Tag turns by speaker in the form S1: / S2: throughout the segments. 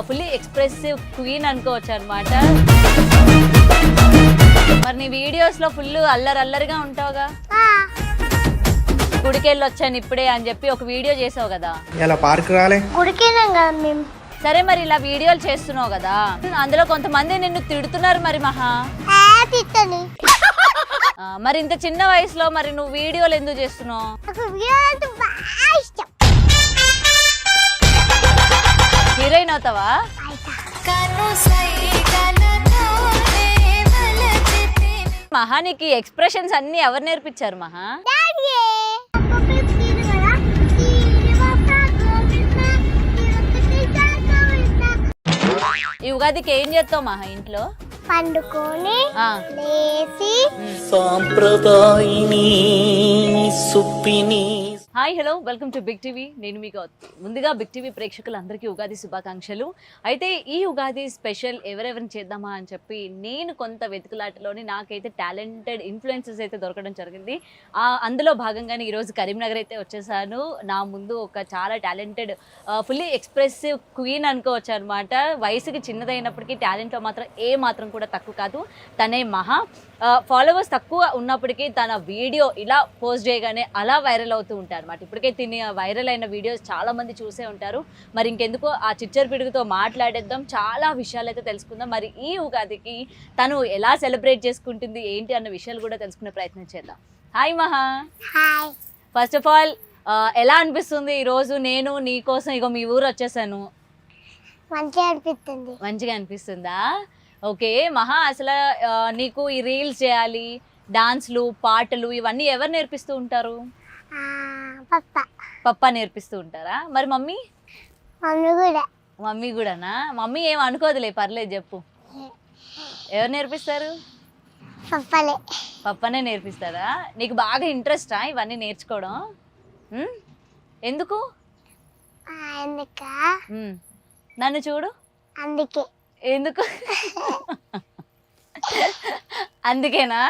S1: Fully expressive queen అనుకోవచ్చు అనమాట. మరి నీ వీడియోస్ లో ఫుల్ అల్లరిగా ఉంటావుగా. గుడికెళ్ళి వచ్చాను ఇప్పుడే అని చెప్పి ఒక వీడియో చేసావు కదా.
S2: ఇలా పార్క్ రాలే
S1: సరే మరి ఇలా వీడియోలు చేస్తున్నావు కదా, అందులో కొంతమంది నిన్ను తిడుతున్నారు మరి మహా. మరి ఇంత చిన్న వయసులో మరి నువ్వు వీడియోలు ఎందుకు చేస్తున్నావు? హీరోయిన్ అవుతావా? మహా నీకు ఎక్స్ప్రెషన్స్ అన్ని ఎవరు నేర్పించారు మహా? ఈ ఉగాదికి ఏం చేస్తావు మహా ఇంట్లో?
S3: పండుకొని లేసి
S4: సాంప్రదాయిని సుప్పిని.
S1: Hi hello welcome to big TV. నేను మీకు ముందుగా బిగ్ టీవీ ప్రేక్షకులందరికీ ఉగాది శుభాకాంక్షలు. అయితే ఈ ఉగాది స్పెషల్ ఎవరెవరిని చేద్దామా అని చెప్పి నేను కొంత వెతుకులాటలోని నాకైతే టాలెంటెడ్ ఇన్ఫ్లుయెన్సర్స్ అయితే దొరకడం జరిగింది. అందులో భాగంగానే ఈరోజు కరీంనగర్ అయితే వచ్చేసాను. నా ముందు ఒక చాలా టాలెంటెడ్ ఫుల్లీ ఎక్స్ప్రెసివ్ క్వీన్ అనుకోవచ్చు అనమాట. వయసుకి చిన్నదైనప్పటికీ టాలెంట్లో మాత్రం ఏ మాత్రం కూడా తక్కువ కాదు. తనే మహా. ఫాలోవర్స్ తక్కువ ఉన్నప్పటికీ తన వీడియో ఇలా పోస్ట్ చేయగానే అలా వైరల్ అవుతూ ఉంటారు అనమాట. ఇప్పటికే తిని వైరల్ అయిన వీడియోస్ చాలా మంది చూసే ఉంటారు. మరి ఇంకెందుకో ఆ చిచ్చర్ పిడుగుతో మాట్లాడేద్దాం, చాలా విషయాలు అయితే తెలుసుకుందాం. మరి ఈ ఉగాదికి తను ఎలా సెలబ్రేట్ చేసుకుంటుంది ఏంటి అన్న విషయాలు కూడా తెలుసుకునే ప్రయత్నం చేద్దాం. హాయ్ మహా.
S3: హాయ్.
S1: ఫస్ట్ ఆఫ్ ఆల్ ఎలా అనిపిస్తుంది ఈరోజు నేను నీ కోసం ఇగో మీ ఊరు వచ్చేసాను? మంచిగా అనిపిస్తుందా? ఓకే మహా, అసలు నీకు ఈ రీల్స్ చేయాలి, డాన్స్లు, పాటలు ఇవన్నీ ఎవరు నేర్పిస్తూ ఉంటారు? పప్పా నేర్పిస్తూ ఉంటారా? మరి మమ్మీ కూడానా? మమ్మీ ఏం అనుకోదులే, పర్లేదు చెప్పు. ఎవరు నేర్పిస్తారు? పప్పనే నేర్పిస్తారా? నీకు బాగా ఇంట్రెస్టా ఇవన్నీ నేర్చుకోవడం? ఎందుకు? నన్ను చూడు.
S3: అందుకే.
S1: ఎందుకు? అందుకేనా?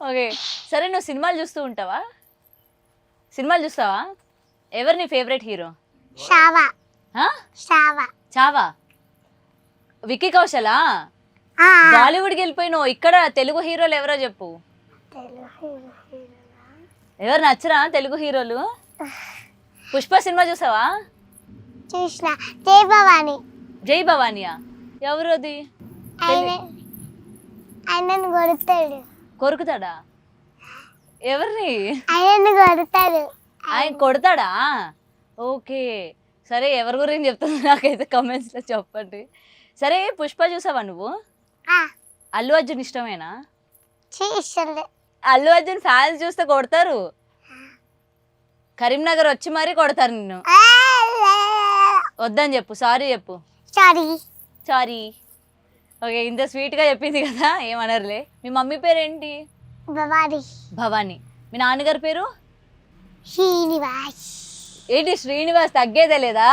S1: ఓకే సరే, నువ్వు సినిమాలు చూస్తూ ఉంటావా? సినిమాలు చూస్తావా? ఎవరు నీ ఫేవరెట్ హీరో? చావా? విక్కీ కౌశలా? బాలీవుడ్కి వెళ్ళిపోయినావు, ఇక్కడ తెలుగు హీరోలు ఎవరో చెప్పు. ఎవరు నచ్చరా తెలుగు హీరోలు? పుష్ప సినిమా చూసావా?
S3: చూసిన.
S1: జై భవానియా? ఎవరు అది? కొరుకుతాడా? ఎవరిని? ఆయన కొడతాడా? ఓకే సరే, ఎవరి గురించి చెప్తున్నా నాకైతే కమెంట్స్లో చెప్పండి. సరే పుష్ప చూసావా నువ్వు? అల్లు అర్జున్ ఇష్టమేనా? అల్లు అర్జున్ ఫ్యాన్స్ చూస్తే కొడతారు, కరీంనగర్ వచ్చి మరీ కొడతారు నిన్ను. వద్దని చెప్పు, సారీ చెప్పు. సారీ. ఓకే, ఇంత స్వీట్గా చెప్పింది కదా, ఏమనరులే. మీ మమ్మీ పేరు ఏంటి? భవాని. మీ నాన్నగారి పేరు?
S3: శ్రీనివాస్.
S1: ఏంటి శ్రీనివాస్? తగ్గేదే లేదా?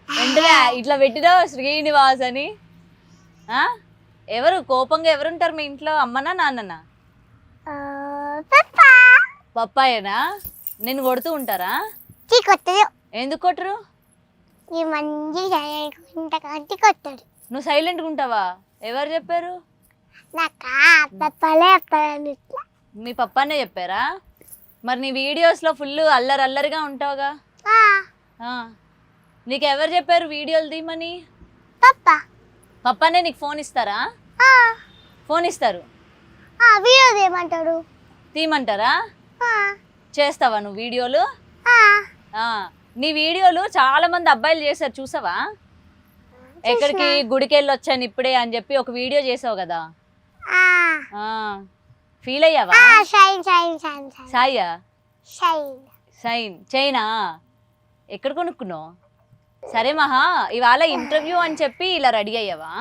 S1: వెంటనే ఇట్లా పెట్టినావు శ్రీనివాస్ అని. ఎవరు కోపంగా ఎవరుంటారు మీ ఇంట్లో? అమ్మనా నాన్ననా? పప్పాయేనా? నిన్ను కొడుతూ ఉంటారా? ఎందుకు కొట్టరు? నువ్వు సైలెంట్గా ఉంటావా? ఎవరు చెప్పారు? మీ పప్పానే చెప్పారా? మరి నీ వీడియోస్లో ఫుల్ అల్లరిగా ఉంటావుగా. నీకు ఎవరు చెప్పారు వీడియోలు తీయమని? పప్పానే నీకు ఫోన్ ఇస్తారా? ఫోన్ ఇస్తారు, తీయమంటారా? చేస్తావా నువ్వు వీడియోలు? నీ వీడియోలు చాలా మంది అబ్బాయిలు చేశారు, చూసావా? ఎక్కడికి గుడికి వెళ్ళి వచ్చాను ఇప్పుడే అని చెప్పి ఒక వీడియో చేసావు కదా, ఫీల్ అయ్యావా? సాయా? షైన్ చైనా ఎక్కడ కొనుక్కున్నావు? సరే మహా, ఇవాళ ఇంటర్వ్యూ అని చెప్పి ఇలా రెడీ అయ్యావా?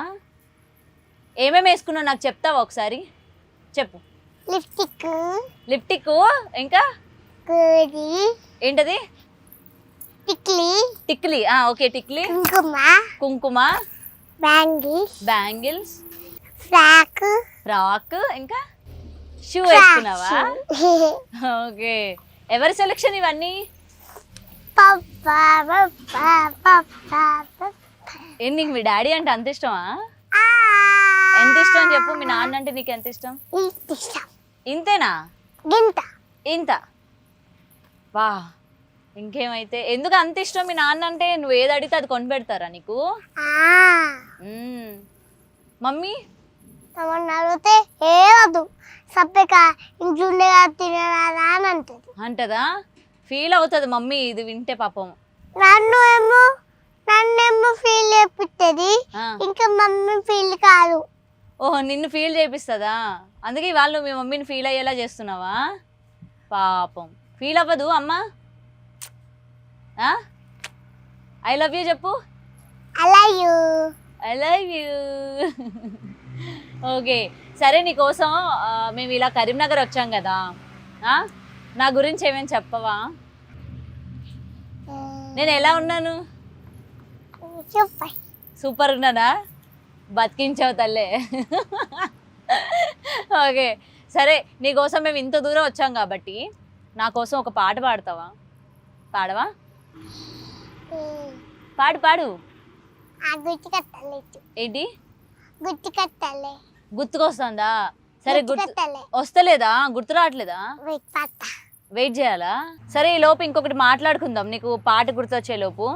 S1: ఏమేమి వేసుకున్నావు నాకు చెప్తావా ఒకసారి? చెప్పు. లిప్టిక్, ఇంకా ఏంటది? టిక్లీ. ఓకే, టిక్లీ, కుంకుమ, బ్యాంగిల్స్, ఫ్రాక్, ఇంకా షూ వేసుకున్నావా? ఓకే, ఎవరి సెలెక్షన్ ఇవన్నీ? నీకు మీ డాడీ అంటే అంత ఇష్టమా?
S3: ఆ,
S1: ఎంత ఇష్టం చెప్పు. మీ నాన్న అంటే నీకు ఎంత ఇష్టం?
S3: ఇంత ఇష్టం.
S1: ఇంతేనా?
S3: గింత.
S1: ఇంత. వా, ఇంకేమైతే ఎందుకు అంత ఇష్టం మీ నాన్న అంటే? నువ్వు ఏది అడిగితే అది కొని పెడతారా నీకు?
S3: ఆ,
S1: మమ్మీ
S3: ఏమన్నా అడిగితే ఏవద్దు సప్పగా ఇంట్లో ఉండేగా తినరాదా అని అంటది.
S1: అంటదా? ఫీల్ అవుతుంది మమ్మీ ఇది వింటే పాపం.
S3: నన్నేమో ఫీల్ చేపిస్తుంది,
S1: ఆ.
S3: ఇంకా మమ్మీ ఫీల్ కాదు.
S1: ఓహో, నిన్ను ఫీల్ చేపిస్తుందా? అందుకే వాళ్ళు మీ మమ్మీని ఫీల్ అయ్యేలా చేస్తున్నావా? పాపం. ఫీల్ అవ్వదు అమ్మా? ఐ లవ్ యూ చెప్పు.
S3: అలా you.
S1: I love you. Okay సరే, నీకోసం మేము ఇలా కరీంనగర్ వచ్చాం కదా, నా గురించి ఏమేమి చెప్పవా? నేను ఎలా ఉన్నాను?
S3: సూపర్.
S1: సూపర్ ఉన్నానా? బతికించావు తల్లే. ఓకే సరే, నీకోసం మేము ఇంత దూరం వచ్చాం కాబట్టి నా కోసం ఒక పాట పాడతావా? పాడవా? పాడు పాడు.
S3: గుర్తు కట్టలేదు.
S1: ఏంటి
S3: గుర్తు కట్టాలి.
S1: గుర్తుకొస్తుందా? సరే, గుర్తు
S3: కట్టాలి.
S1: వస్తలేదా? గుర్తు రావట్లేదా?
S3: పాత
S1: వెయిట్ చేయాలా? సరే, ఈ లోపు ఇంకొకటి మాట్లాడుకుందాం నీకు పాట గుర్తొచ్చే లోపు.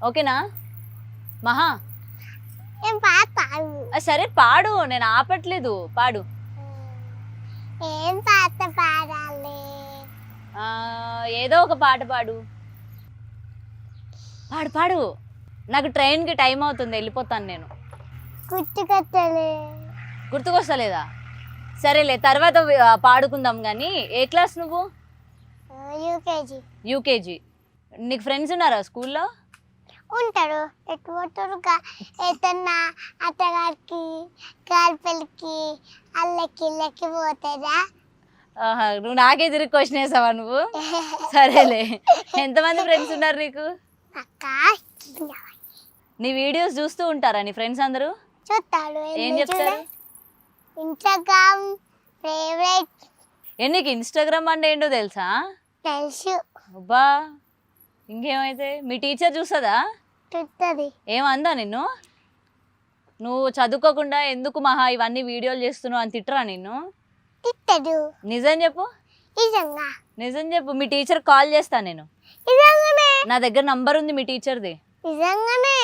S1: ఓకేనా మహా?
S3: ఏం పాట?
S1: సరే పాడు, నేను ఆపట్లేదు, పాడు.
S3: ఏం పాట పాడాలి?
S1: ఏదో ఒక పాట పాడు. పాడు పాడు. నాకు ట్రైన్కి టైం అవుతుంది, వెళ్ళిపోతాను నేను.
S3: గుర్తు కట్టాలి.
S1: గుర్తుకొస్తలేదా? సరేలే, తర్వాత పాడుకుందాం. కానీ ఏ క్లాస్ నువ్వు?
S3: యూకేజీ.
S1: యూకేజీ. నీకు ఫ్రెండ్స్ ఉన్నారా స్కూల్లో?
S3: ఉంటారు. ఎటు పోతారు? ఏదన్నా అత్తగారికి గాలిపల్లికి అల్లకి ఇళ్ళకి పోతారా?
S1: నువ్వు నాకే తిరిగి క్వశ్చన్ వేసావా నువ్వు? సరేలే, ఎంతమంది ఫ్రెండ్స్ ఉన్నారు నీకు? నీ వీడియోస్ చూస్తూ ఉంటారా నీ ఫ్రెండ్స్ అందరూ?
S3: చూస్తాడు.
S1: ఏం చెప్తారు?
S3: Instagram favourite.
S1: నీకు ఇన్స్టాగ్రామ్ అంటే ఏంటో తెలుసా?
S3: తెలుసు.
S1: అబ్బా, ఇంకేమైతే మీ టీచర్ చూస్తుందా?
S3: చూస్తుంది.
S1: ఏమందా నిన్ను? నువ్వు చదువుకోకుండా ఎందుకు మహా ఇవన్నీ వీడియోలు చేస్తున్నావు అని తిట్టరా నిన్ను?
S3: తిట్టడు.
S1: నిజం చెప్పు.
S3: నిజంగా.
S1: నిజం చెప్పు. మీ టీచర్ కాల్ చేస్తా నేను.
S3: నిజంగానే.
S1: నా దగ్గర నంబర్ ఉంది మీ టీచర్ది.
S3: నిజంగానే.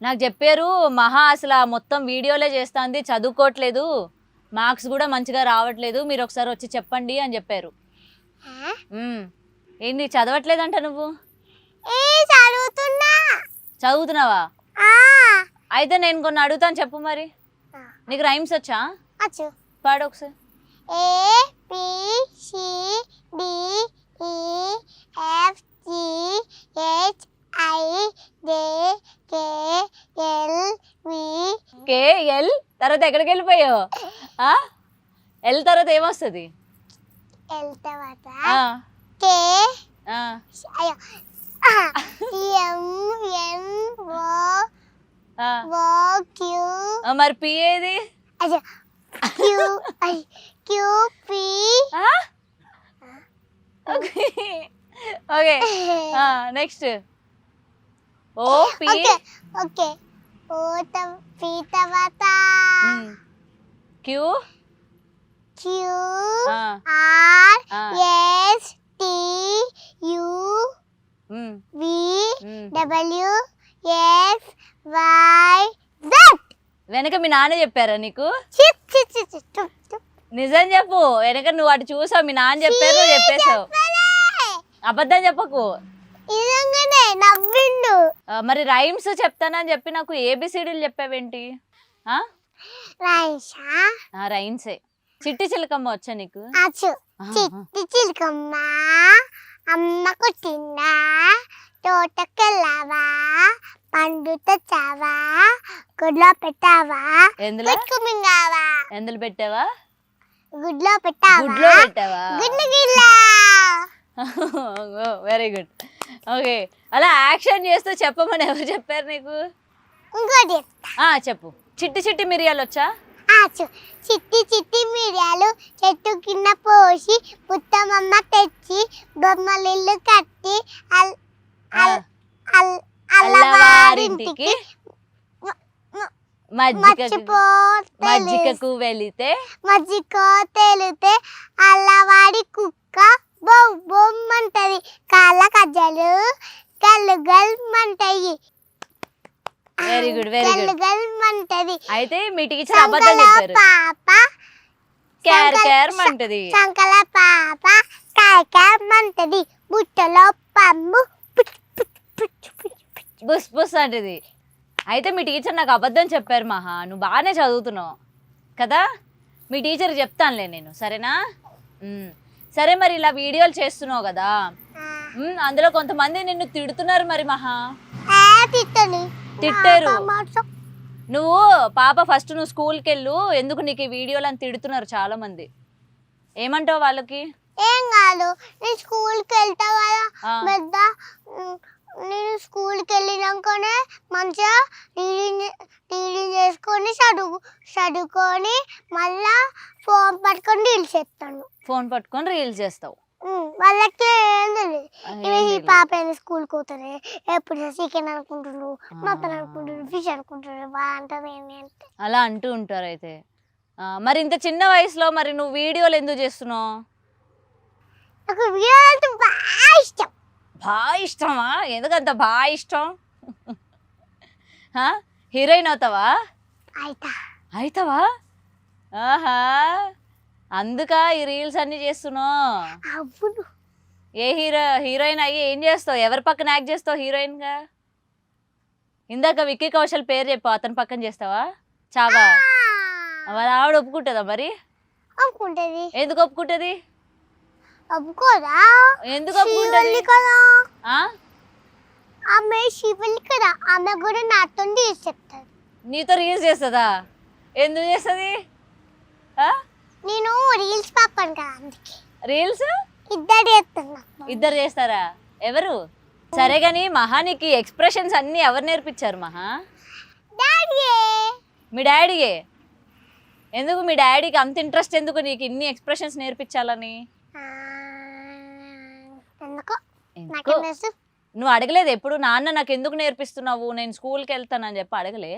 S1: నాకు చెప్పారు మహా అసలు మొత్తం వీడియోలే చేస్తుంది, చదువుకోవట్లేదు, మార్క్స్ కూడా మంచిగా రావట్లేదు, మీరు ఒకసారి వచ్చి చెప్పండి అని చెప్పారు. ఏంటి చదవట్లేదంట నువ్వు?
S3: చదువుతున్నా.
S1: చదువుతున్నావా? అయితే నేను కొన్ని అడుగుతాను, చెప్పు మరి. నీకు రైమ్స్ వచ్చా? పాడు ఒకసారి.
S3: A B C D E F G H I J K L M
S1: KL తర్వాత ఎక్కడికి వెళ్ళిపోయావు? ఎల్ తర్వాత ఏమొస్తుంది?
S3: L తర్వాత K
S1: ఆ,
S3: M N O Q.
S1: మరి పి ఏది?
S3: Q Q P.
S1: Okay next O P.
S3: Okay O P తర్వాత
S1: queue
S3: Q R S T U V W X Y Z.
S1: వెనక మీ నాన్న చెప్పారా నీకు? నిజం చెప్పు. వెనక నువ్వు అటు చూసావు, మీ నాన్న చెప్పారు, నువ్వు చెప్పేశావు. అబద్ధం చెప్పకు. మరి రైమ్స్ చెప్తానని చెప్పి నాకు ఏబిసిడీలు చెప్పావేంటి? రైమ్సే. చిట్టి చిలకమ్మ వచ్చా నీకు?
S3: చిట్టి చిలకమ్మ అమ్మ కొట్టిందా, తోటకెళ్ళావా, పండు తెచ్చావా, గుడ్లో పెట్టావా,
S1: ఎందులో
S3: మింగావా,
S1: ఎందులో పెట్టావా,
S3: గుడ్లో పెట్టావా,
S1: గుడ్లో పెట్టావా,
S3: గుడ్లు గిల్లా.
S1: Very good. ఓకే, అలా యాక్షన్ చేస్తూ చెప్పమని ఎవరు చెప్పారు నీకు?
S3: ఇంకోటి
S1: చెప్పు. చిట్టి చిట్టి మిరియాలు వచ్చా?
S3: చిట్టి చిట్టి మిరియాలు చెట్టు కింద పోసి పుత్తమమ్మ తెచ్చి బొమ్మలిల్లు కట్టి అల్లవారింటికి
S1: మజ్జిగకు వెళితే
S3: మజ్జిగ తెలితే అల్లవాడి కుక్క బొమ్ బొమ్మంటది కాళ్ళ కజ్జలు గల్లు గల్మంటాయి
S1: వెరీ గుడ్ వెరీ
S3: గల్లు
S1: గుడ్.
S3: గల్మంటది
S1: అయితే మీ టీచర్ అబద్ధం చెప్పారు.
S3: పాప
S1: కేర్ కేర్ అంటది.
S3: సంకల పాప కాయమంటది బుట్టలో పమ్ము
S1: బుస్ బుస్ అంటది. అయితే మీ టీచర్ నాకు అబద్ధం చెప్పారు మహా, నువ్వు బాగానే చదువుతున్నావు కదా, మీ టీచర్ చెప్తానులే నేను, సరేనా? సరే, మరి ఇలా వీడియోలు చేస్తున్నావు కదా, అందులో కొంతమంది నిన్ను తిడుతున్నారు మరి మహా. తిట్టారు. నువ్వు పాప ఫస్ట్ నువ్వు స్కూల్కి వెళ్ళు, ఎందుకు నీకు ఈ వీడియోలు అని తిడుతున్నారు చాలా మంది, ఏమంటావు వాళ్ళకి?
S3: ఏం కాదు, నేను స్కూల్కి వెళ్తా కదా పెద్ద, నేను స్కూల్కి వెళ్ళినాకనే మంచిగా రీడింగ్ చేసుకొని చదువుకొని మళ్ళా ఫోన్ పట్టుకొని రీల్స్ చేస్తాను.
S1: ఫోన్ పట్టుకొని రీల్స్ చేస్తావు.
S3: వాళ్ళకి ఏం తెలియదు, ఈ పాప అయినా స్కూల్కి పోతారే, ఎప్పుడు చికెన్ అనుకుంటున్నారు, మటన్ అనుకుంటున్నారు, ఫిష్ అనుకుంటున్నారు, బాగుంటుంది ఏంటి అంటే
S1: అలా అంటూ ఉంటారు. అయితే మరి ఇంత చిన్న వయసులో మరి నువ్వు వీడియోలు ఎందుకు చేస్తున్నావు?
S3: నాకు వీడియో అంటే బాగా ఇష్టం.
S1: బాగా ఇష్టమా? ఎందుకంత బాగా ఇష్టం? హీరోయిన్ అవుతావా? అవుతావా? ఆహా, అందుక ఈ రీల్స్ అన్ని చేస్తున్నావు. ఏ హీరోయిన్ అయ్యి ఏం చేస్తావు? ఎవరి పక్కన యాక్ట్ చేస్తావు హీరోయిన్ గా? ఇందాక విక్కీ కౌశల్ పేరు చెప్పావు, అతని పక్కన చేస్తావా? చావా? వాళ్ళ ఆవిడ ఒప్పుకుంటుందా మరి?
S3: ఒప్పుకుంటది.
S1: ఎందుకు ఒప్పుకుంటది?
S3: ఒప్పుకోదా?
S1: ఎందుకు ఒప్పుకుంటది?
S3: ఆమె శివల్లి కదా, ఆమె కూడా నాతో రీల్స్ చెప్తాది.
S1: నీతో రీల్స్ చేస్తుందా? ఎందుకు చేస్తుంది?
S3: నేను రీల్స్ పాపాను కదా, అందుకే.
S1: రీల్స్
S3: ఇద్దరు
S1: చేస్తారా? ఎవరు? సరే గాని మహా, నీకు ఎక్స్ప్రెషన్స్ అన్ని ఎవరు నేర్పించారు మహా? మీ డాడీయే. ఎందుకు మీ డాడీకి అంత ఇంట్రెస్ట్, ఎందుకు నీకు ఇన్ని ఎక్స్ప్రెషన్స్ నేర్పించాలని? నువ్వు అడగలేదు ఎప్పుడు, నాన్న నాకు ఎందుకు నేర్పిస్తున్నావు, నేను స్కూల్కి వెళ్తానని చెప్పి అడగలే?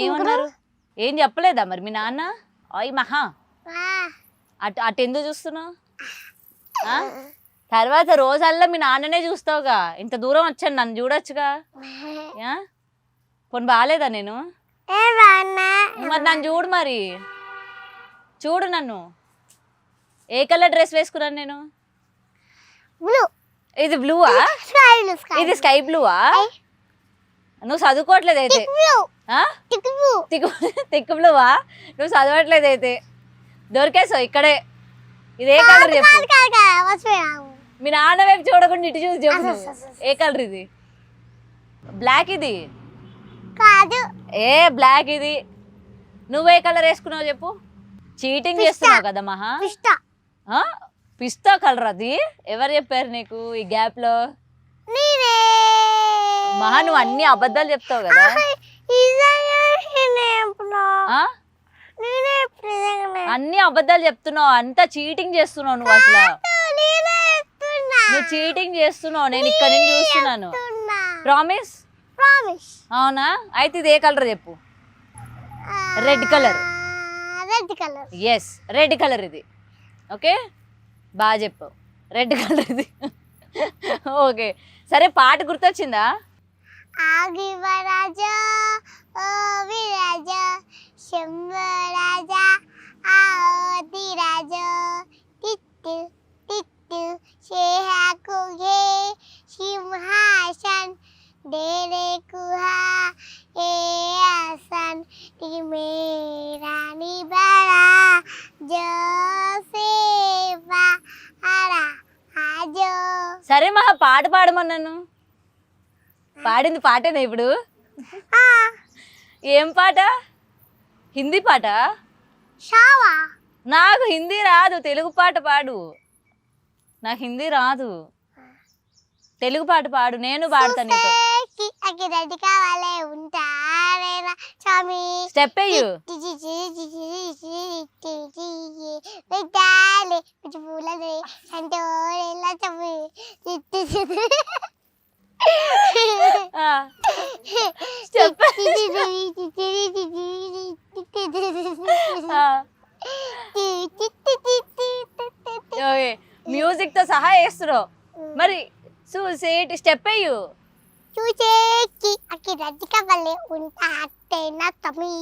S1: ఏమన్నారు? ఏం చెప్పలేదా మరి మీ నాన్న? అయ్యి మహా, అటు ఎందుకు చూస్తున్నావు? తర్వాత రోజల్లా మీ నాన్ననే చూస్తావుగా, ఇంత దూరం వచ్చాను, నన్ను చూడొచ్చుగా. పోనీ బాగాలేదా నేను? మరి నన్ను చూడు, మరి చూడు నన్ను. ఏ కలర్ డ్రెస్ వేసుకున్నాను నేను? ఇది బ్లూవా? ఇది స్కై బ్లూవా? నువ్వు చదువుకోవట్లేదు అయితే. తిక్కు బ్లూవా? నువ్వు చదవట్లేదు అయితే, దొరికేసావు ఇక్కడే. ఇదే కలర్ చెప్పు. మీ నాన్న వైపు చూడకుండా ఇటు చూసి చెప్పు, ఏ కలర్ ఇది? బ్లాక్ ఇది
S3: కాదు.
S1: ఏ బ్లాక్ ఇది. నువ్వే కలర్ వేసుకున్నావు చెప్పు. చీటింగ్ చేస్తున్నావు కదా మహా. పిస్తా కలర్ అది? ఎవరు చెప్పారు నీకు ఈ గ్యాప్ లో? మహా, నువ్వు అన్ని అబద్ధాలు చెప్తావు కదా. అన్ని అబద్ధాలు చెప్తున్నావు, అంతా చీటింగ్ చేస్తున్నావు నువ్వు. అసలు నువ్వు చీటింగ్ చేస్తున్నావు, నేను ఇక్కడ నుంచి చూస్తున్నాను. ప్రామిస్? అవునా? అయితే ఇది ఏ కలర్ చెప్పు. Red colour. Yes, red colour ఇది. ఓకే, బాగా చెప్పు, రెడ్ కలర్ ఇది. ఓకే, సరే, పాట గుర్తొచ్చిందా?
S3: ఆగివరాజా ఓ విరాజా శంభరాజా ఆది రాజా టిట్టు టిట్టు షేహాకు గే సింహాసన్ డేరే కుహా ఏ ఆసన్ మేరా నిబరా జోసేవా అరా ఆజో.
S1: సరే మహా, పాట పాడమన్నాను. పాడింది పాటేనా ఇప్పుడు? ఏం పాట? హిందీ పాట? నాకు హిందీ రాదు, తెలుగు పాట పాడు. నాకు హిందీ రాదు, తెలుగు పాట పాడు, నేను పాడతాను నీతో. స్టెప్ అయ్యు. చెప్పు. ఓకే మ్యూజిక్ తో సహా వేస్తున్నావు మరి చూసేటి స్టెప్ అయ్యు
S3: చూసేకి అకి రజిక వల్లే ఉంటా అట్టేనా తమి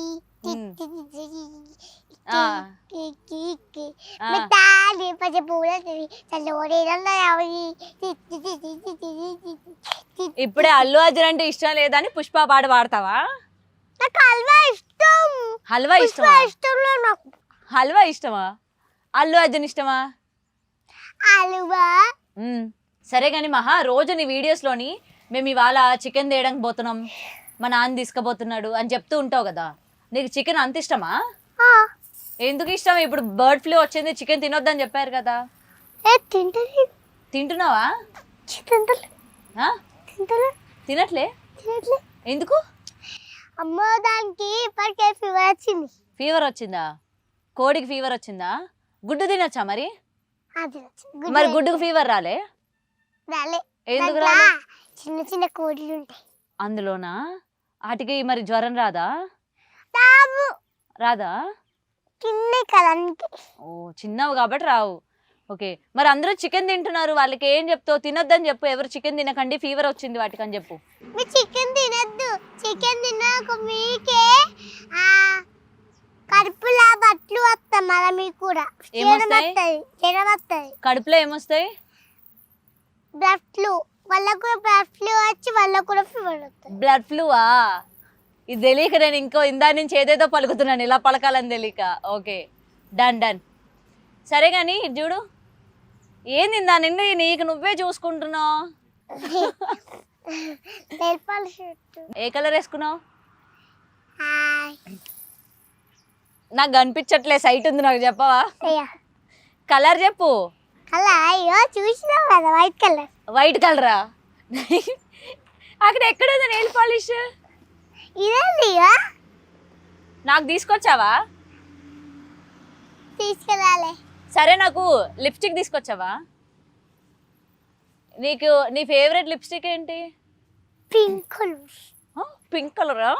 S3: మిఠాయి పచ్చ పూల చల్లోరే
S1: ఇప్పుడే అల్లు అర్జున్ అంటే ఇష్టం లేదని పుష్ప పాట పాడతావా?
S3: నాకు హల్వా ఇష్టం.
S1: హల్వా
S3: పుష్ప
S1: ఇష్టమా?
S3: ఇష్టంలో నాకు
S1: హల్వా ఇష్టమా? అల్లు అర్జున్ ఇష్టమా?
S3: హల్వా.
S1: సరే కానీ మహా రోజు నీ వీడియోస్లోని మేము ఇవాళ చికెన్ తేయడానికి పోతున్నాం, మా నాన్న తీసుకుపోతున్నాడు అని చెప్తూ ఉంటావు కదా, నీకు చికెన్ అంత ఇష్టమా? ఎందుకు ఇష్టం? ఇప్పుడు బర్డ్ ఫ్లూ వచ్చింది, చికెన్ తినొద్దని చెప్పారు కదా. తింటున్నావా? ఆ? తినట్లే? ఎందుకు?
S3: అమ్మో దానికి ఇప్పటికే ఫీవర్ వచ్చింది.
S1: ఫీవర్ వచ్చిందా? కోడికి ఫీవర్ వచ్చిందా? గుడ్డు తినొచ్చా మరి?
S3: అది
S1: మరి గుడ్డుకు ఫీవర్ రాలే?
S3: రాలే.
S1: ఎందుకు
S3: దాంట్లో
S1: రాలే?
S3: చిన్న చిన్న కోడిలు ఉంటాయి
S1: అందులోనా? వాటికి మరి జ్వరం రాదా? రాదా?
S3: చిన్న కలానికి.
S1: ఓ చిన్నవి కాబట్టి రావు. ఓకే మరి అందరూ చికెన్ తింటున్నారు, వాళ్ళకి ఏం చెప్తావు? తినొద్దని చెప్పు, ఎవరు చికెన్ తినకండి ఫీవర్ వచ్చింది వాటికి అని చెప్పు.
S3: మీరు చికెన్ తినద్దు. చికెన్ తిన్నాక మీకే కడుపులా బట్లు వస్తాం మళ్ళీ మీకు కూడా
S1: ఏమొస్తాయి?
S3: జ్వరం వస్తుంది.
S1: కడుపులో ఏమొస్తాయి?
S3: Blood flu. వాళ్ళకు కూడా బ్లడ్ ఫ్లూ వచ్చి వాళ్ళకు కూడా ఫీవర్ వస్తుంది.
S1: బ్లడ్ ఫ్లూవా? ఇది తెలియక నేను ఇంకో ఇందా నుంచి ఏదేదో పలుకుతున్నాను, ఇలా పలకాలని తెలియక. Okay done done. సరే కానీ ఇది చూడు, ఏంది ఇందా నిన్ను నీకు నువ్వే చూసుకుంటున్నావు. ఏ కలర్ వేసుకున్నావు? నాకు కనిపించట్లే, సైట్ ఉంది, నాకు చెప్పవా? కలర్ చెప్పు.
S3: అలా అయ్యో చూసినావు కదా, వైట్ కలర్.
S1: వైట్ కలరా? అక్కడ ఎక్కడ ఉంది నెయిల్ పాలిష్?
S3: ఇదేంది
S1: నాకు తీసుకొచ్చావా?
S3: తీసుకెళ్ళాలి.
S1: సరే నాకు లిప్స్టిక్ తీసుకొచ్చావా? నీకు నీ ఫేవరెట్ లిప్స్టిక్ ఏంటి?
S3: Pink colour.
S1: పింక్ కలరా?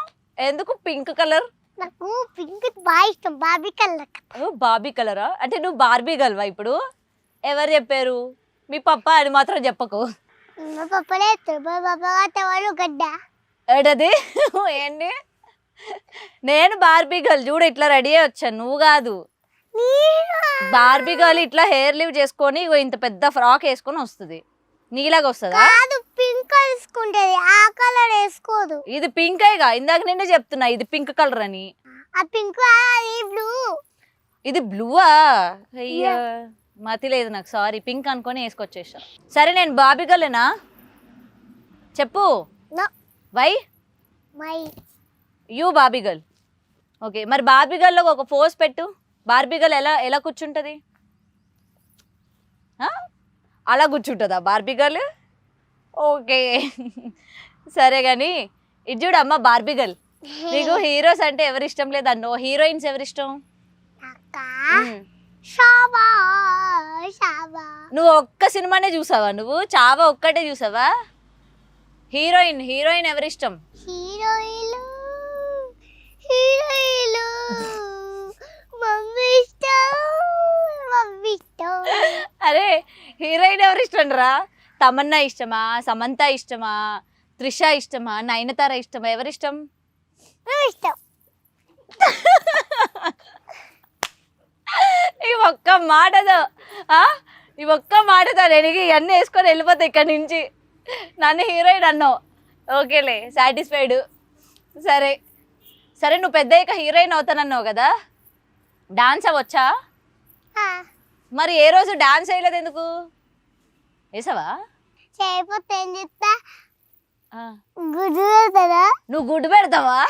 S1: ఎందుకు పింక్ కలర్?
S3: నాకు పింక్ బాగా ఇష్టం. బాబీ కలర్.
S1: బాబీ కలరా? అంటే నువ్వు బార్బీ గల్వా ఇప్పుడు? ఎవరు చెప్పారు? మీ పప్ప అని మాత్రం చెప్పకు.
S3: మా పప్పలే మా పప్ప వాళ్ళు గడ్డ.
S1: ఏటది ఏంటి? నేను బార్బీ గర్ల్, చూడు ఇట్లా రెడీ అయ్యి వచ్చాను, నువ్వు కాదు. బార్బీ గర్ల్ ఇట్లా హెయిర్ లీవ్ చేసుకొని ఇగో ఇంత పెద్ద ఫ్రాక్ వేసుకొని వస్తుంది, నీలాగా వస్తుందా?
S3: కాదు పింక్ వేసుకుంటది, ఆ కలర్ వేసుకోదు.
S1: ఇది పింకేగా, ఇందాక నిన్నే చెప్తున్నా ఇది పింక్ కలర్ అని.
S3: ఆ పింక్ బ్లూ.
S1: ఇది బ్లూవా? అయ్యా మతి లేదు నాకు, సారీ. పింక్ అనుకొని వేసుకొచ్చేసా. సరే నేను బార్బీ గర్లేనా చెప్పు. Why
S3: my
S1: you Barbie girl. Okay మరి బార్బీ గర్ల్లో ఒక పోజ్ పెట్టు. బార్బీ గర్ల్ ఎలా ఎలా కూర్చుంటుంది? అలా కూర్చుంటుందా బార్బీ గర్ల్? ఓకే సరే కానీ ఇది చూడు అమ్మ, బార్బీ గర్ల్ నీకు హీరోస్ అంటే ఎవరు ఇష్టం లేదన్నో, హీరోయిన్స్ ఎవరు ఇష్టం? నువ్వు ఒక్క సినిమానే చూసావా? నువ్వు చావా ఒక్కటే చూసావా? హీరోయిన్ ఎవరు ఇష్టం?
S3: హీరోయిన్లు మమ్మీ ఇష్టం.
S1: అరే హీరోయిన్ ఎవరు ఇష్టం రా? తమన్నా ఇష్టమా? సమంత ఇష్టమా? త్రిష ఇష్టమా? నయనతార ఇష్టమా? ఎవరిష్టం?
S3: ఇష్టం.
S1: ఈ ఒక్క మాటతో నేను ఇవన్నీ వేసుకొని వెళ్ళిపోతా ఇక్కడి నుంచి. నన్ను హీరోయిన్ అన్నావు, ఓకేలే సాటిస్ఫైడ్. సరే సరే నువ్వు పెద్ద ఇక హీరోయిన్ అవుతానన్నావు కదా, డాన్స్ అవ్వచ్చా? మరి ఏ రోజు డాన్స్ వేయలేదు ఎందుకు? వేసావా?
S3: చేయకపోతే ఏం చెప్తా? గుడ్డు పెడతారా?
S1: నువ్వు గుడ్డు పెడతావా?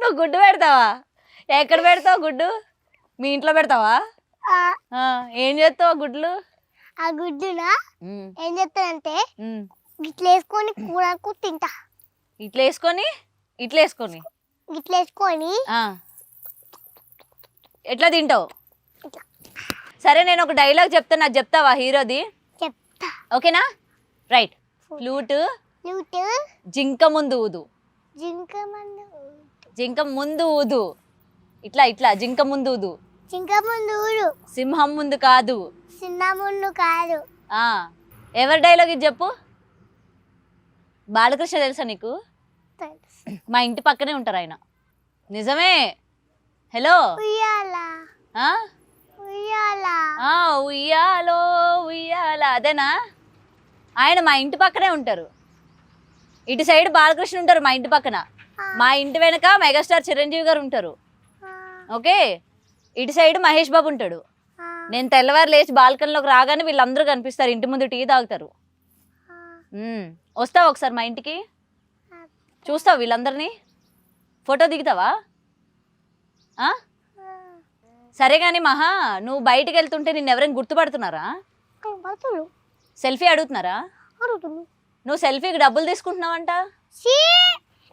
S1: నువ్వు గుడ్డు పెడతావా? ఎక్కడ పెడతావు గుడ్డు? మీ ఇంట్లో పెడతావా? ఏం చేస్తావు గుడ్లు?
S3: ఆ గుడ్డునా ఏం చేస్తానంటే ఇట్లా వేసుకొని కూరకు తింటా.
S1: ఇట్లా వేసుకొని ఎట్లా తింటావు? సరే నేను ఒక డైలాగ్ చెప్తాను, నాకు చెప్తావా హీరోది?
S3: చెప్తా.
S1: ఓకేనా? రైట్. ఫ్లూట్
S3: ఫ్లూట్
S1: జింక ముందు ఊదు.
S3: జింక ముందు
S1: జింక ముందు ఊదు. ఇట్లా ఇట్లా జింక ముందు ఊదు.
S3: జింక ముందు ఊరు
S1: సింహం ముందు కాదు.
S3: చిన్న ముందు కాదు.
S1: ఆ ఎవరి డైలాగ్ ఇది చెప్పు. బాలకృష్ణ తెలుసా నీకు?
S3: తెలుసు.
S1: మా ఇంటి పక్కనే ఉంటారు ఆయన. నిజమే. హలో.
S3: ఉయ్యాల
S1: ఆ?
S3: ఉయ్యాల
S1: ఆ, ఉయ్యాలో ఉయ్యాల అదేనా? ఆయన మా ఇంటి పక్కనే ఉంటారు. ఇటు సైడ్ బాలకృష్ణ ఉంటారు మా ఇంటి పక్కన. మా ఇంటి వెనక మెగాస్టార్ చిరంజీవి గారు ఉంటారు. ఓకే, ఇటు సైడ్ మహేష్ బాబు ఉంటాడు. నేను తెల్లవారు లేచి బాల్కనీలోకి రాగానే వీళ్ళందరూ కనిపిస్తారు. ఇంటి ముందు టీ తాగుతారు. వస్తావా ఒకసారి మా ఇంటికి? చూస్తావు వీళ్ళందరినీ? ఫోటో దిగుతావా? ఆ? సరే కానీ మహా, నువ్వు బయటికి వెళ్తుంటే నిన్ను ఎవరైనా గుర్తుపడుతున్నారా? సెల్ఫీ అడుగుతున్నారా? నువ్వు సెల్ఫీకి డబ్బులు తీసుకుంటున్నావంట.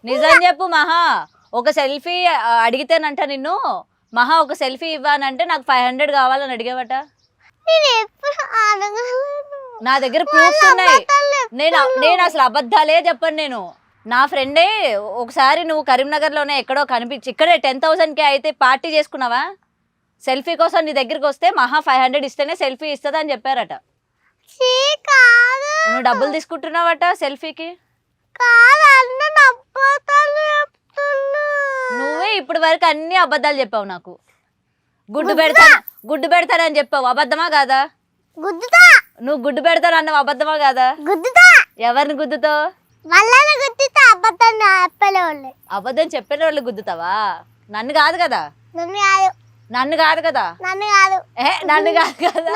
S1: నిజం చెప్పు మహా. ఒక సెల్ఫీ అడిగితేనంట నిన్ను, మహా ఒక సెల్ఫీ ఇవ్వానంటే నాకు 500 కావాలని అడిగావట. నా దగ్గర ప్రూఫ్స్ ఉన్నాయి. నేను అసలు అబద్ధాలే చెప్పను. నేను నా ఫ్రెండే ఒకసారి నువ్వు కరీంనగర్లోనే ఎక్కడో కనిపించి ఇక్కడే 10,000కి అయితే పార్టీ చేసుకున్నావా? సెల్ఫీ కోసం నీ దగ్గరికి వస్తే మహా 500 ఇస్తేనే సెల్ఫీ ఇస్తుందా అని చెప్పారట. నువ్వు డబ్బులు తీసుకుంటున్నావట సెల్ఫీకి. నువ్వే ఇప్పటి వరకు అన్ని అబద్ధాలు చెప్పావు నాకు. గుడ్డు పెడతానని చెప్పావు, అబద్ధమా కాదా? నువ్వు గుడ్డు పెడతాను అన్నావు, అబద్ధమా కాదా? ఎవరిని గుద్దుతావు? అబద్ధం చెప్పిన వాళ్ళు గుద్దుతావా? నన్ను కాదు కదా. నన్ను కాదు కదా. నన్ను కాదు కదా.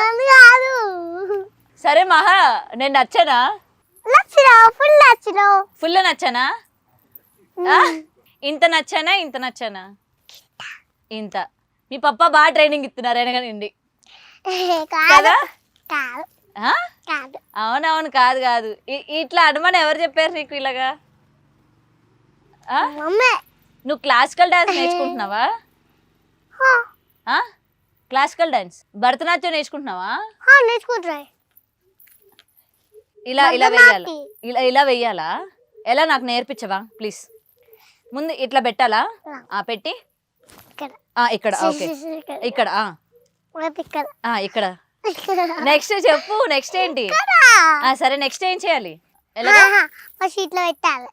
S1: సరే మహా, నేను నచ్చానా? ఫుల్ నచ్చానా? ఇంత నచ్చానా? ఇంత నచ్చానా? ఇంత. మీ పప్ప బాగా ట్రైనింగ్ ఇస్తున్నారు వెనకనండి కదా? అవునవును. కాదు కాదు. ఇట్లా అనమని ఎవరు చెప్పారు నీకు ఇలాగా? నువ్వు క్లాసికల్ డాన్స్ నేర్చుకుంటున్నావా? క్లాసికల్ డాన్స్, భరతనాట్యం నేర్చుకుంటున్నావా? ఇలా ఇలా వెయ్యాలా? ఇలా వెయ్యాలా? ఎలా నాకు నేర్పించవా ప్లీజ్? ముందు ఇట్లా పెట్టాలా? పెట్టి ఇక్కడ. ఓకే, ఇక్కడ. ఇక్కడ. నెక్స్ట్ చెప్పు. నెక్స్ట్ ఏంటి? సరే నెక్స్ట్ ఏం చేయాలి?
S3: ఇట్లా పెట్టాలి.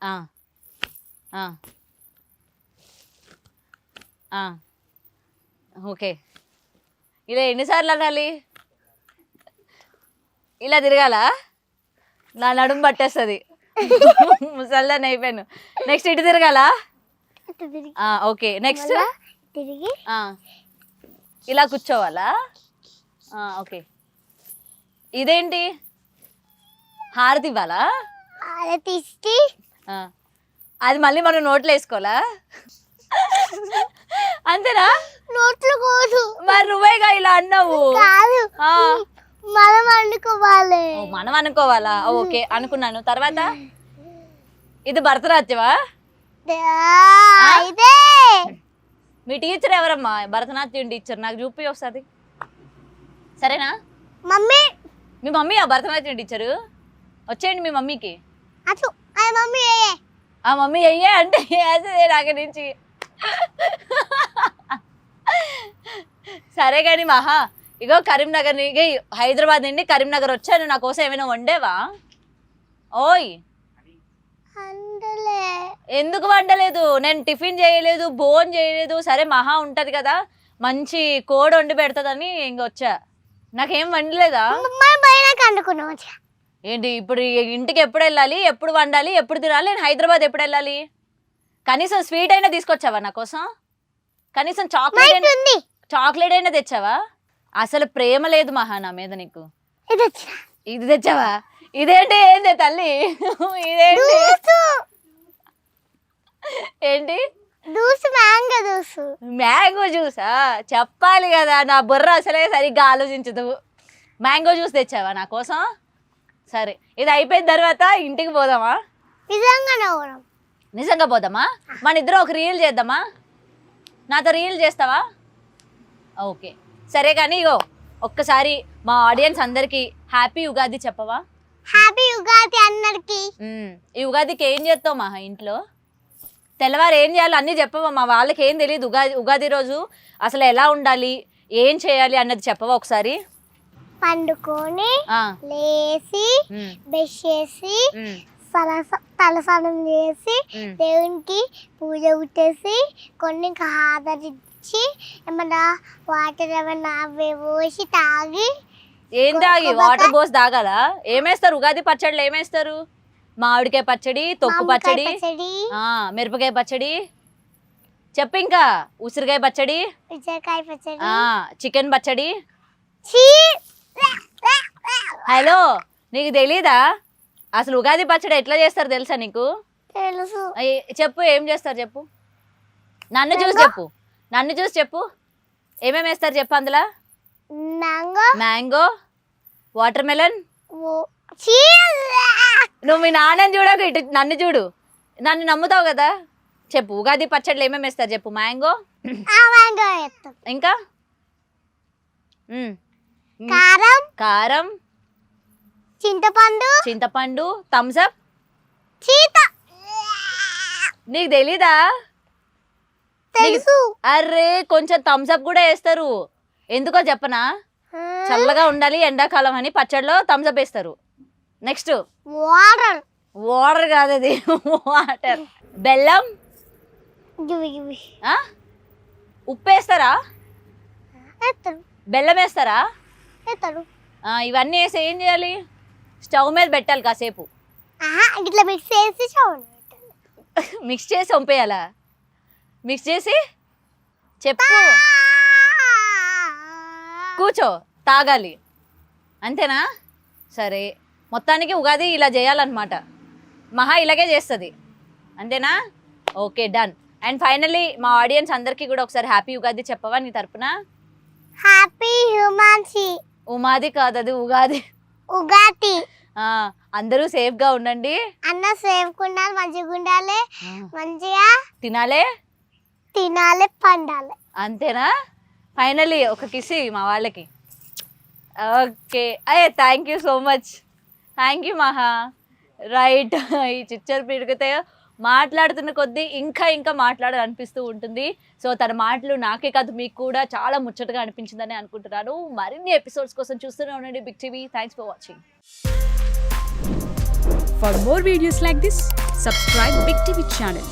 S1: ఓకే, ఇలా ఎన్నిసార్లు అనాలి? ఇలా తిరగాల? నా నడుము పట్టేస్తుంది, ముసల్దాన్ని అయిపోయాను. నెక్స్ట్ ఇటు తిరగాల? ఓకే, నెక్స్ట్
S3: తిరిగి
S1: ఇలా కూర్చోవాలా? ఓకే. ఇదేంటి? హారతి ఇవ్వాలా? అది మళ్ళీ మనం నోట్లో వేసుకోవాలా? అంతేనా?
S3: నోట్లు కోదు.
S1: మరి నువ్వేగా ఇలా అన్నావు.
S3: మనం అనుకోవాలి.
S1: మనం అనుకోవాలా? ఓకే, అనుకున్నాను. తర్వాత ఇది భరతనాట్యమా? మీ టీచర్ ఎవరమ్మా? భరతనాట్యం టీచర్ నాకు చూపి వస్తుంది. సరేనా?
S3: మమ్మీ.
S1: మీ మమ్మీ ఆ భరతనాట్యం టీచరు? వచ్చేయండి మీ మమ్మీకి. మమ్మీ అయ్యే అంటే నాకు నుంచి. సరే కానీ మహా, ఇగో కరీంనగర్ హైదరాబాద్ నుండి కరీంనగర్ వచ్చాను, నా కోసం ఏమైనా వండేవా? ఓయ్, ఎందుకు వండలేదు? నేను టిఫిన్ చేయలేదు, భోజనం చేయలేదు. సరే మహా ఉంటది కదా, మంచి కోడి వండి పెడతదని ఇంకొచ్చా. నాకేం వండలేదా? ఏంటి ఇప్పుడు ఇంటికి ఎప్పుడు వెళ్ళాలి, ఎప్పుడు వండాలి, ఎప్పుడు తినాలి? నేను హైదరాబాద్ ఎప్పుడు వెళ్ళాలి? కనీసం స్వీట్ అయినా తీసుకొచ్చావా నా కోసం? కనీసం చాక్లెట్ అయినా తెచ్చావా? అసలు ప్రేమ లేదు మహా నా మీద నీకు. ఇది తెచ్చావా? ఇదేంటి? ఏంటి తల్లి? ఇదేంటి? ఏంటి? మ్యాంగో జ్యూసా? చెప్పాలి కదా, నా బుర్ర అసలే సరిగ్గా ఆలోచించదు. మ్యాంగో జ్యూస్ తెచ్చావా నా కోసం? సరే, ఇది అయిపోయిన తర్వాత ఇంటికి పోదామా? నిజంగా పోదామా? మన ఇద్దరం ఒక రీల్ చేద్దామా? నాతో రీల్ చేస్తావా? ఓకే, సరే కానీ ఇగో ఒక్కసారి మా ఆడియన్స్ అందరికీ హ్యాపీ ఉగాది చెప్పవా?
S3: హ్యాపీ ఉగాది అందరికి.
S1: ఈ ఉగాదికి ఏం చేస్తావు మా ఇంట్లో? తెల్లవారు ఏం చేయాలి అన్నీ చెప్పవా? మా వాళ్ళకి ఏం తెలియదు. ఉగాది రోజు అసలు ఎలా ఉండాలి, ఏం చేయాలి అన్నది చెప్పవా ఒకసారి?
S3: పండుకొని
S1: ఆ,
S3: లేచి
S1: ఉమ్,
S3: బ్రష్ చేసి
S1: ఉమ్,
S3: తలస్నానం చేసి
S1: ఉమ్.
S3: దేవునికి పూజ పెట్టేసి కొన్ని ఆదరించి ఏమన్నా వాటర్ ఏమన్నా అవి పోసి తాగి
S1: ఏం తాగి? వాటర్ పోసి తాగాలా? ఏమేస్తారు ఉగాది పచ్చడిలో? ఏమేస్తారు? మామిడికాయ పచ్చడి, తొక్కు
S3: మామిడికాయ
S1: పచ్చడి,
S3: పచ్చడి,
S1: మిరపకాయ పచ్చడి, చెప్పు ఇంకా ఉసిరికాయ పచ్చడి,
S3: ఉసిరికాయ పచ్చడి,
S1: చికెన్ పచ్చడి.
S3: చీ
S1: హలో, నీకు తెలీదా అసలు ఉగాది పచ్చడి ఎట్లా చేస్తారు తెలుసా నీకు?
S3: తెలుసు.
S1: చెప్పు, ఏం చేస్తారు చెప్పు. నన్ను చూసి చెప్పు, నన్ను చూసి చెప్పు. ఏమేమి వేస్తారు చెప్పు అందులో?
S3: Mango,
S1: mango, water melon.
S3: చీ
S1: నువ్వు మీ నాన్నని చూడకు, ఇటు నన్ను చూడు. నన్ను నమ్ముతావు కదా. చెప్పు ఉగాది పచ్చడిలో ఏమేమి వేస్తారు చెప్పు. మ్యాంగో,
S3: మ్యాంగో వేస్తాం.
S1: ఇంకా
S3: కారం,
S1: కారం,
S3: చింతపండు,
S1: చింతపండు, థమ్స్అప్.
S3: చీత.
S1: నీకు తెలీదా?
S3: తెలుసు.
S1: అర్రే, కొంచెం థమ్స్అప్ కూడా వేస్తారు. ఎందుకో చెప్పనా? చల్లగా ఉండాలి ఎండాకాలం అని పచ్చడిలో థమ్స్అప్ వేస్తారు. నెక్స్ట్
S3: వాటర్,
S1: వాటర్ కాదు అది, వాటర్. బెల్లం,
S3: గివి గివి
S1: ఆ? ఉప్పు వేస్తారా?
S3: వేస్తాడు
S1: బెల్లం వేస్తారా?
S3: వేస్తాడు.
S1: ఇవన్నీ వేసి ఏం చేయాలి? స్టవ్ మీద పెట్టాలి కాసేపు.
S3: ఇట్లా మిక్స్ చేసి చూడండి.
S1: మిక్స్ చేసి వంపేయాలా? మిక్స్ చేసి చెప్పు, కూర్చో, తాగాలి. అంతేనా? సరే, మొత్తానికి ఉగాది ఇలా చేయాలన్నమాట. మహా ఇలాగే చేస్తుంది. అంతేనా? Okay, done. అండ్ ఫైనల్లీ మా ఆడియన్స్ అందరికీ కూడా ఒకసారి హ్యాపీ ఉగాది చెప్పవా నీ తరపున?
S3: హ్యాపీ హ్యూమాన్సీ.
S1: ఉమాది కాదు, అది ఉగాది.
S3: ఉగాది.
S1: అందరూ సేఫ్గా ఉండండి.
S3: అన్న సేఫ్గా ఉండాలి, మంచిగా ఉండాలి, మంచిగా
S1: తినాలే,
S3: తినాలి, పండాలి.
S1: అంతేనా? ఫైనల్లీ ఒక కిస్ మా వాళ్ళకి. ఓకే, అయ్యే, thank you so much. Thank you మహా. రైట్, ఈ చిచ్చర్ పిడికితే మాట్లాడుతున్న కొద్దీ ఇంకా ఇంకా మాట్లాడాలనిపిస్తూ ఉంటుంది. సో తన మాటలు నాకే కాదు మీకు కూడా చాలా ముచ్చటగా అనిపించిందని అనుకుంటున్నాను. మరిన్ని ఎపిసోడ్స్ కోసం చూస్తూనే ఉండండి big TV. Thanks for watching.
S2: For more videos like this, subscribe Big TV channel.